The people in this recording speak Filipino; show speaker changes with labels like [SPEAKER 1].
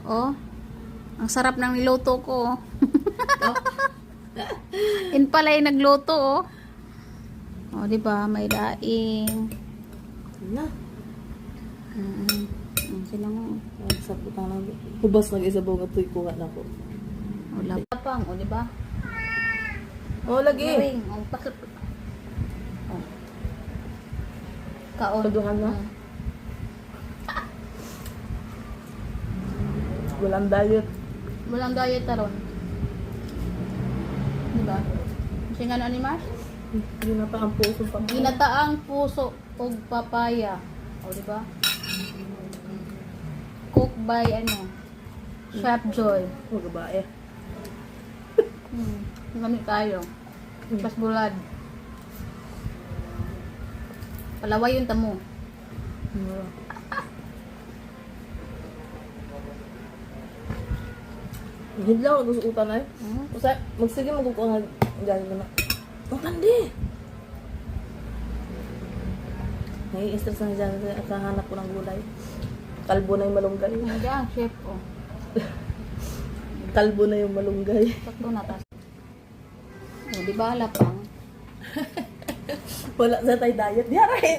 [SPEAKER 1] Oh. Ang sarap ng niluto ko.
[SPEAKER 2] Oh.
[SPEAKER 1] In pala yung nagluto, oh. Oh, di ba? May daing.
[SPEAKER 2] Na.
[SPEAKER 1] Sila mo.
[SPEAKER 2] Ay, sa putang lang. Hubas nag-isabaw nga ito'y kuha na ko.
[SPEAKER 1] Wala pang, oh, di ba?
[SPEAKER 2] Oh, lagi.
[SPEAKER 1] Garing. Oh, pakit. Oh. Kaon.
[SPEAKER 2] Paduhan na. Walang diet.
[SPEAKER 1] Walang diet taron. Di ba? Kasi nga na ni Mars?
[SPEAKER 2] Ginata ang puso pa.
[SPEAKER 1] Ginataang puso o papaya. O, di ba? Cook by Chef Joy.
[SPEAKER 2] Oh, gabae.
[SPEAKER 1] Gamit tayo. Pas bulad. Palaway yung tamo.
[SPEAKER 2] Hindi ako gusto ay. Kasi magsige magkukuha nga gano'n na. Ang kandi! Nai-stress na dyan at kahanap ko ng gulay. Kalbo na yung malunggay.
[SPEAKER 1] Hindi ang chef, oh.
[SPEAKER 2] Kalbo na yung malunggay.
[SPEAKER 1] Sakto na tas. O, di ba, lapang?
[SPEAKER 2] Wala sa tayo diet. Di aray!